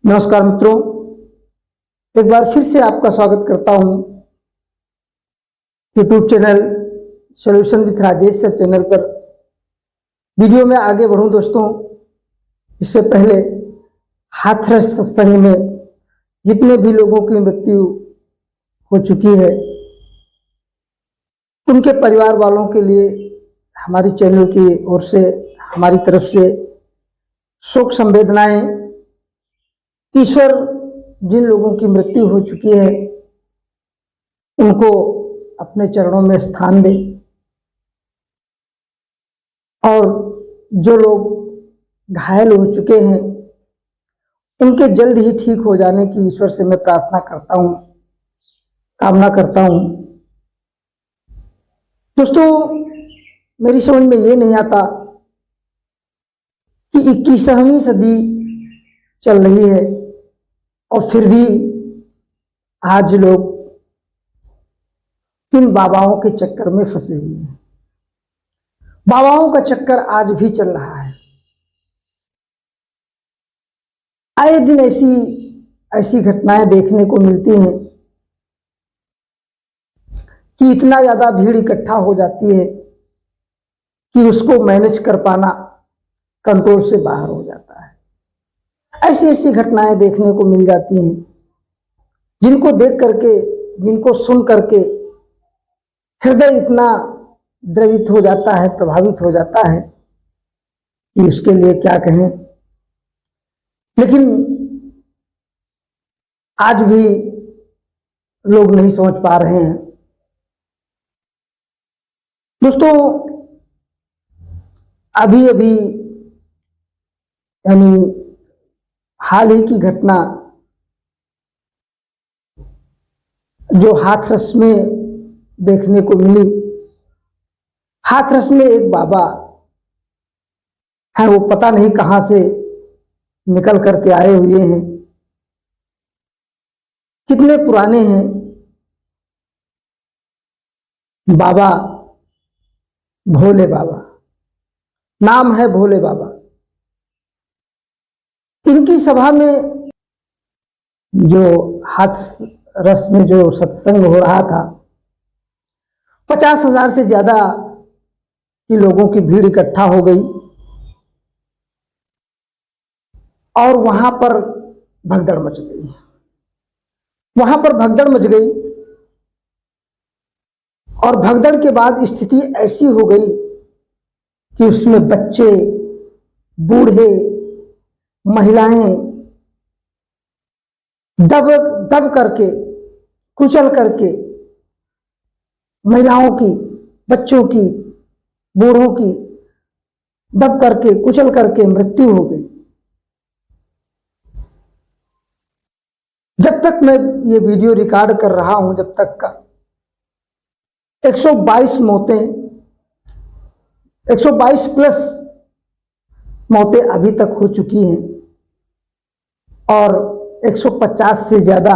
नमस्कार मित्रों, एक बार फिर से आपका स्वागत करता हूं YouTube channel solution with Rajesh sir channel पर। वीडियो में आगे बढ़ूं दोस्तों, इससे पहले हाथरस सत्संग में जितने भी लोगों की मृत्यु हो चुकी है उनके परिवार वालों के लिए हमारी चैनल की ओर से, हमारी तरफ से शोक संवेदनाएं। ईश्वर जिन लोगों की मृत्यु हो चुकी है उनको अपने चरणों में स्थान दे, और जो लोग घायल हो चुके हैं उनके जल्द ही ठीक हो जाने की ईश्वर से मैं प्रार्थना करता हूं, कामना करता हूं। दोस्तों, मेरी समझ में ये नहीं आता कि 21वीं सदी चल रही है और फिर भी आज लोग इन बाबाओं के चक्कर में फंसे हुए हैं। बाबाओं का चक्कर आज भी चल रहा है। आए दिन ऐसी घटनाएं देखने को मिलती हैं कि इतना ज्यादा भीड़ इकट्ठा हो जाती है कि उसको मैनेज कर पाना कंट्रोल से बाहर हो जाता है। ऐसी घटनाएं देखने को मिल जाती हैं जिनको देख करके, जिनको सुन करके हृदय इतना द्रवित हो जाता है, प्रभावित हो जाता है कि उसके लिए क्या कहें। लेकिन आज भी लोग नहीं समझ पा रहे हैं। दोस्तों, अभी यानी हाल ही की घटना जो हाथरस में देखने को मिली। हाथरस में एक बाबा है, वो पता नहीं कहां से निकल करके आए हुए हैं, कितने पुराने हैं। बाबा भोले बाबा, नाम है भोले बाबा। इनकी सभा में जो हाथरस में जो सत्संग हो रहा था, 50,000 से ज्यादा की लोगों की भीड़ इकट्ठा हो गई और वहां पर भगदड़ मच गई। और भगदड़ के बाद स्थिति ऐसी हो गई कि उसमें बच्चे, बूढ़े, महिलाएं दब करके, कुचल करके, महिलाओं की, बच्चों की, बूढ़ों की दब करके, कुचल करके मृत्यु हो गई। जब तक मैं ये वीडियो रिकॉर्ड कर रहा हूं, जब तक का 122 मौतें, 122 प्लस मौतें अभी तक हो चुकी हैं और 150 से ज्यादा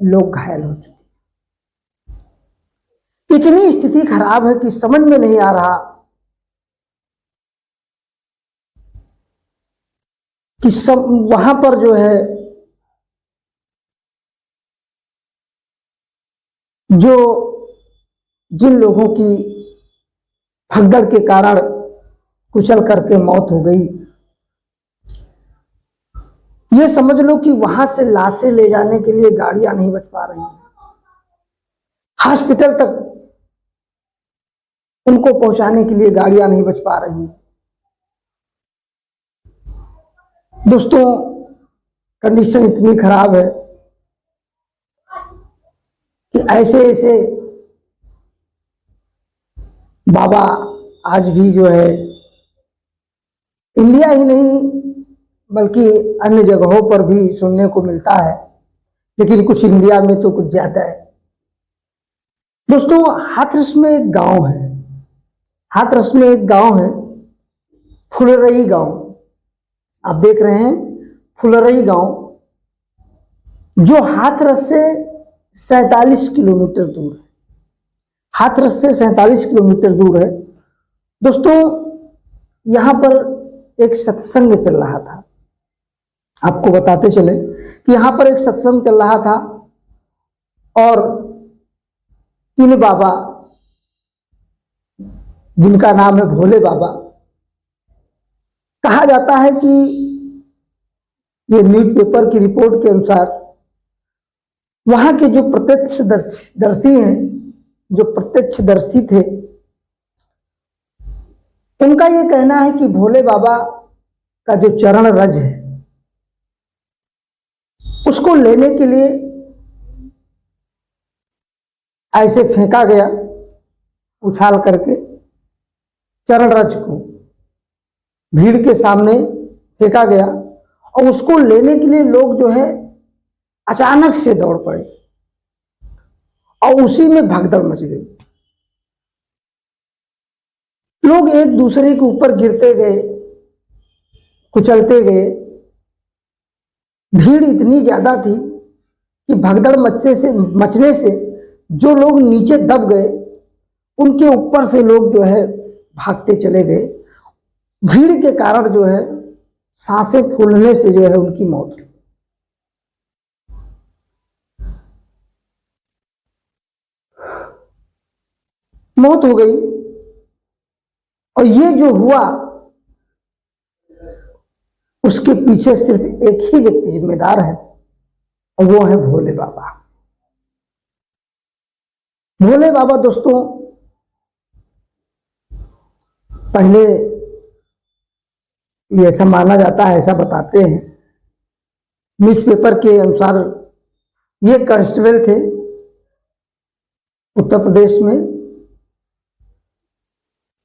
लोग घायल हो चुके। इतनी स्थिति खराब है कि समझ में नहीं आ रहा कि वहां पर जो है, जो जिन लोगों की भगदड़ के कारण कुचल करके मौत हो गई, ये समझ लो कि वहां से लाशें ले जाने के लिए गाड़ियां नहीं बच पा रही, हॉस्पिटल तक उनको पहुंचाने के लिए गाड़ियां नहीं बच पा रही। दोस्तों, कंडीशन इतनी खराब है कि ऐसे बाबा आज भी जो है इंडिया ही नहीं बल्कि अन्य जगहों पर भी सुनने को मिलता है, लेकिन कुछ इंडिया में तो कुछ ज्यादा है। दोस्तों, हाथरस में एक गांव है, हाथरस में एक गांव है, फुलरई गांव। आप देख रहे हैं फुलरई गांव, जो हाथरस से 47 किलोमीटर दूर है। हाथरस से 47 किलोमीटर दूर है। दोस्तों, यहां पर एक सत्संग चल रहा था आपको बताते चले कि यहां पर एक सत्संग चल रहा था और तीन बाबा, जिनका नाम है भोले बाबा, कहा जाता है कि ये न्यूज़पेपर की रिपोर्ट के अनुसार वहां के जो प्रत्यक्षदर्शी हैं, जो प्रत्यक्षदर्शी थे, उनका ये कहना है कि भोले बाबा का जो चरण रज है उसको लेने के लिए ऐसे फेंका गया, उछाल करके चरण रज को भीड़ के सामने फेंका गया और उसको लेने के लिए लोग जो है अचानक से दौड़ पड़े और उसी में भगदड़ मच गई। लोग एक दूसरे के ऊपर गिरते गए, कुचलते गए। भीड़ इतनी ज्यादा थी कि भगदड़ मचने से जो लोग नीचे दब गए उनके ऊपर से लोग जो है भागते चले गए। भीड़ के कारण जो है सांसें फूलने से जो है उनकी मौत हुई। मौत हो गई। और ये जो हुआ उसके पीछे सिर्फ एक ही व्यक्ति जिम्मेदार है और वो है भोले बाबा। भोले बाबा दोस्तों पहले ये ऐसा माना जाता है, ऐसा बताते हैं न्यूज़पेपर के अनुसार, ये कांस्टेबल थे उत्तर प्रदेश में।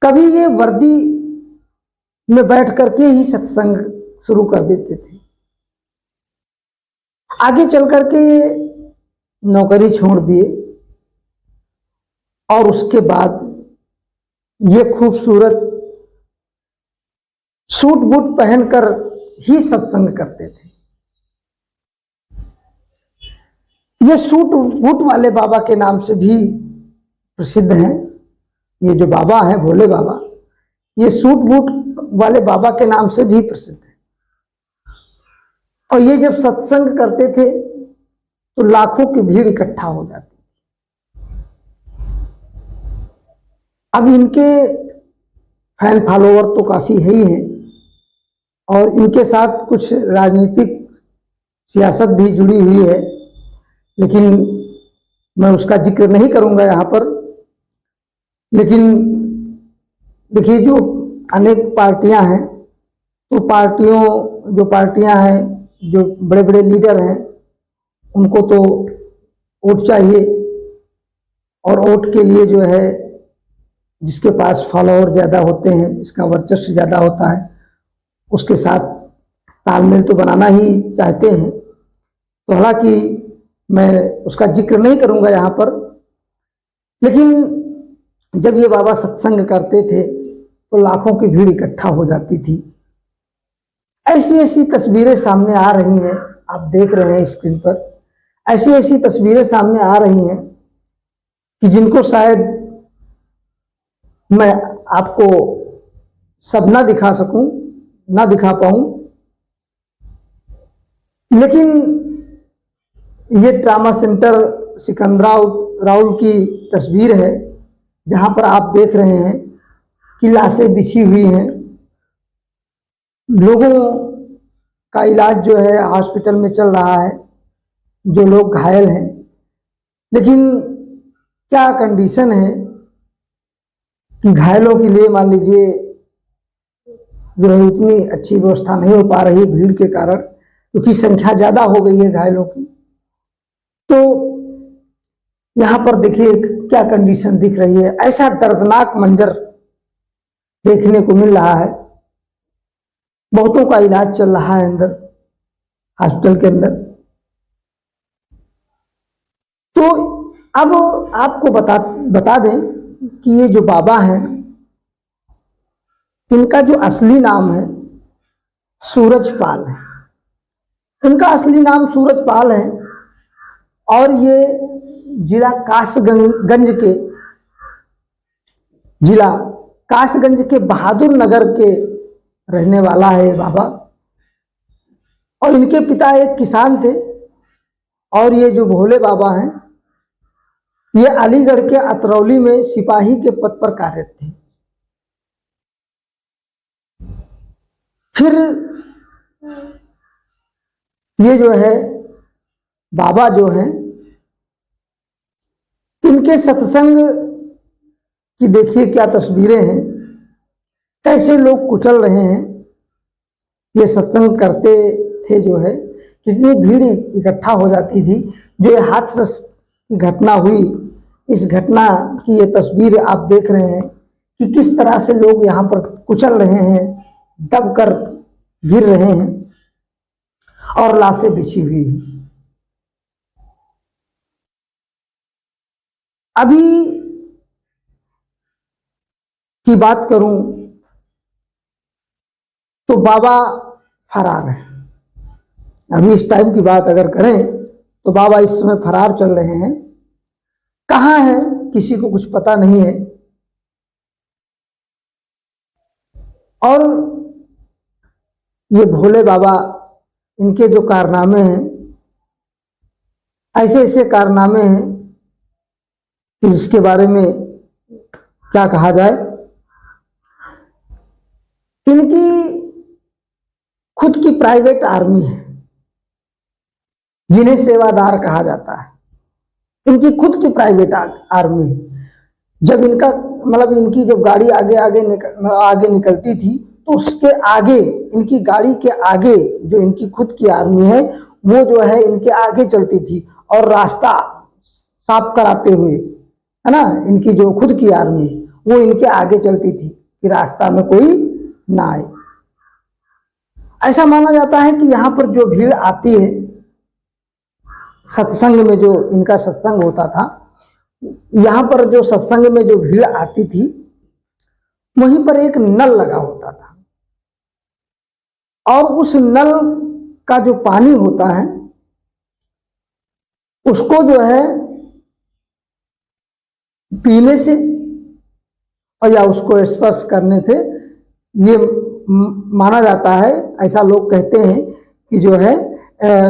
कभी ये वर्दी में बैठ करके ही सत्संग शुरू कर देते थे। आगे चल करके ये नौकरी छोड़ दिए और उसके बाद ये खूबसूरत सूट बूट पहनकर ही सत्संग करते थे। ये सूट बूट वाले बाबा के नाम से भी प्रसिद्ध हैं। ये जो बाबा हैं भोले बाबा, ये सूट बूट वाले बाबा के नाम से भी प्रसिद्ध है। और ये जब सत्संग करते थे तो लाखों की भीड़ इकट्ठा हो जाती। अब इनके फैन फॉलोवर तो काफी है ही हैं और इनके साथ कुछ राजनीतिक सियासत भी जुड़ी हुई है, लेकिन मैं उसका जिक्र नहीं करूंगा यहाँ पर। लेकिन देखिए जो अनेक पार्टियां हैं, तो पार्टियां हैं, जो बड़े बड़े लीडर हैं, उनको तो वोट चाहिए और वोट के लिए जो है जिसके पास फॉलोअर ज़्यादा होते हैं, जिसका वर्चस्व ज़्यादा होता है, उसके साथ तालमेल तो बनाना ही चाहते हैं। तो हालांकि मैं उसका जिक्र नहीं करूंगा यहाँ पर, लेकिन जब ये बाबा सत्संग करते थे तो लाखों की भीड़ इकट्ठा हो जाती थी। ऐसी ऐसी तस्वीरें सामने आ रही हैं, आप देख रहे हैं स्क्रीन पर। ऐसी ऐसी तस्वीरें सामने आ रही हैं कि जिनको शायद मैं आपको सब ना दिखा सकूं, ना दिखा पाऊं, लेकिन ये ट्रामा सेंटर सिकंदराबाद की तस्वीर है, जहां पर आप देख रहे हैं कि लाशें बिछी हुई हैं। लोगों का इलाज जो है हॉस्पिटल में चल रहा है, जो लोग घायल हैं। लेकिन क्या कंडीशन है कि घायलों के लिए मान लीजिए जो है उतनी अच्छी व्यवस्था नहीं हो पा रही भीड़ के कारण, क्योंकि संख्या ज्यादा हो गई है घायलों की। तो यहां पर देखिए क्या कंडीशन दिख रही है। ऐसा दर्दनाक मंजर देखने को मिल रहा है। बहुतों का इलाज चल रहा है अंदर हॉस्पिटल के अंदर। तो अब आपको बता दें कि ये जो बाबा हैं, इनका जो असली नाम है सूरजपाल है। इनका असली नाम सूरजपाल है और ये जिला कासगंज के बहादुर नगर के रहने वाला है बाबा। और इनके पिता एक किसान थे और ये जो भोले बाबा हैं ये अलीगढ़ के अतरौली में सिपाही के पद पर कार्यरत थे। फिर ये जो है बाबा जो हैं इनके सत्संग की देखिए क्या तस्वीरें हैं, कैसे लोग कुचल रहे हैं। ये सत्संग करते थे जो है, कितनी भीड़ इकट्ठा हो जाती थी। जो ये हाथरस की घटना हुई, इस घटना की ये तस्वीर आप देख रहे हैं कि किस तरह से लोग यहाँ पर कुचल रहे हैं, दबकर गिर रहे हैं और लाशें बिछी हुई हैं। अभी की बात करूं तो बाबा फरार है। अभी इस टाइम की बात अगर करें तो बाबा इस समय फरार चल रहे हैं। कहाँ है किसी को कुछ पता नहीं है। और ये भोले बाबा, इनके जो कारनामे हैं, ऐसे ऐसे कारनामे हैं कि जिसके बारे में क्या कहा जाए। इनकी खुद की प्राइवेट आर्मी है जिन्हें सेवादार कहा जाता है। इनकी खुद की प्राइवेट आर्मी है। जब इनका मतलब इनकी जब गाड़ी आगे निकलती थी तो उसके आगे, इनकी गाड़ी के आगे जो इनकी खुद की आर्मी है वो जो है इनके आगे चलती थी और रास्ता साफ कराते हुए, है ना, इनकी जो खुद की आर्मी वो इनके आगे चलती थी कि रास्ता में कोई ना आए। ऐसा माना जाता है कि यहाँ पर जो भीड़ आती है सत्संग में, जो इनका सत्संग होता था, यहाँ पर जो सत्संग में जो भीड़ आती थी वहीं पर एक नल लगा होता था और उस नल का जो पानी होता है उसको जो है पीने से और या उसको स्पर्श करने से ये माना जाता है, ऐसा लोग कहते हैं कि जो है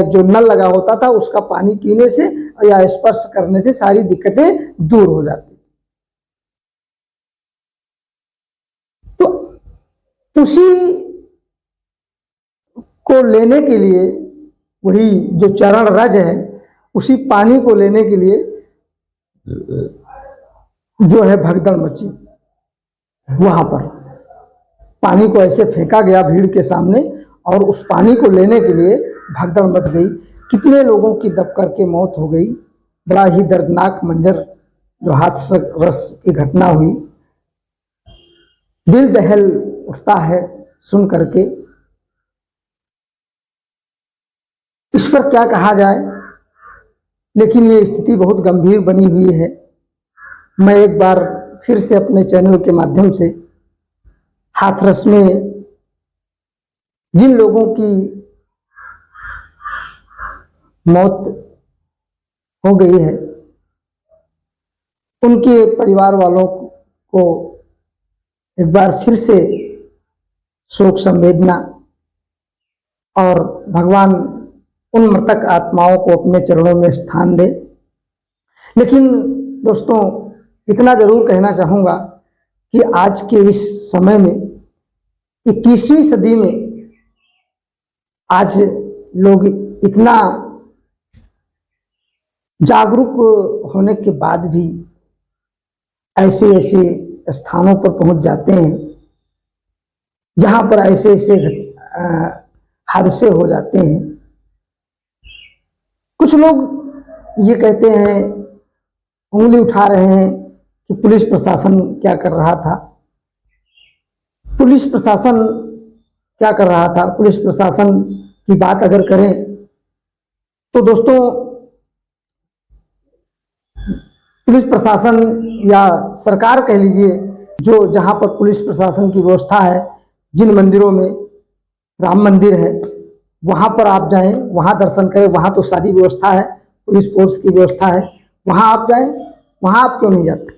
जो नल लगा होता था उसका पानी पीने से या स्पर्श करने से सारी दिक्कतें दूर हो जाती। तो उसी को लेने के लिए, वही जो चरण रज है, उसी पानी को लेने के लिए जो है भगदड़ मची। वहां पर पानी को ऐसे फेंका गया भीड़ के सामने और उस पानी को लेने के लिए भगदड़ मच गई। कितने लोगों की दब करके मौत हो गई। बड़ा ही दर्दनाक मंजर जो हाथरस की घटना हुई, दिल दहल उठता है सुन करके। इस पर क्या कहा जाए, लेकिन ये स्थिति बहुत गंभीर बनी हुई है। मैं एक बार फिर से अपने चैनल के माध्यम से हाथरस में जिन लोगों की मौत हो गई है उनके परिवार वालों को एक बार फिर से शोक संवेदना और भगवान उन मृतक आत्माओं को अपने चरणों में स्थान दे। लेकिन दोस्तों इतना जरूर कहना चाहूँगा कि आज के इस समय में 21वीं सदी में आज लोग इतना जागरूक होने के बाद भी ऐसे ऐसे स्थानों पर पहुंच जाते हैं जहां पर ऐसे ऐसे हादसे हो जाते हैं। कुछ लोग ये कहते हैं, उंगली उठा रहे हैं कि पुलिस प्रशासन क्या कर रहा था। पुलिस प्रशासन क्या कर रहा था, पुलिस प्रशासन की बात अगर करें तो दोस्तों पुलिस प्रशासन या सरकार कह लीजिए, जो जहां पर पुलिस प्रशासन की व्यवस्था है, जिन मंदिरों में राम मंदिर है वहां पर आप जाएं, वहां दर्शन करें, वहां तो सारी व्यवस्था है, पुलिस फोर्स की व्यवस्था है, वहां आप जाएं, वहां आप क्यों नहीं जाते?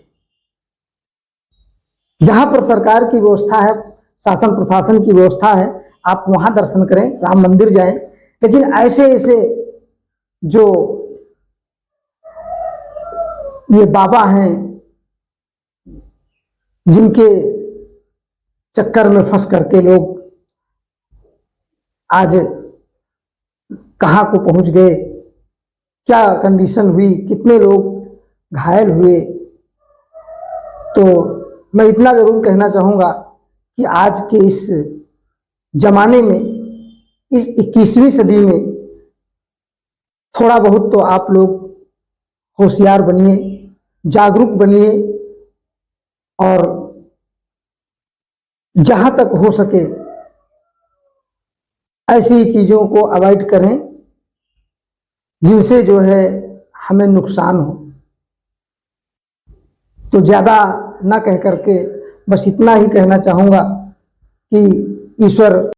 जहां पर सरकार की व्यवस्था है, शासन प्रशासन की व्यवस्था है, आप वहां दर्शन करें, राम मंदिर जाएं, लेकिन ऐसे ऐसे जो ये बाबा हैं जिनके चक्कर में फंस करके लोग आज कहाँ को पहुंच गए, क्या कंडीशन हुई, कितने लोग घायल हुए। तो मैं इतना जरूर कहना चाहूँगा कि आज के इस जमाने में, इस 21वीं सदी में थोड़ा बहुत तो आप लोग होशियार बनिए, जागरूक बनिए और जहाँ तक हो सके ऐसी चीज़ों को अवॉइड करें जिनसे जो है हमें नुकसान हो। तो ज़्यादा ना कह करके बस इतना ही कहना चाहूँगा कि ईश्वर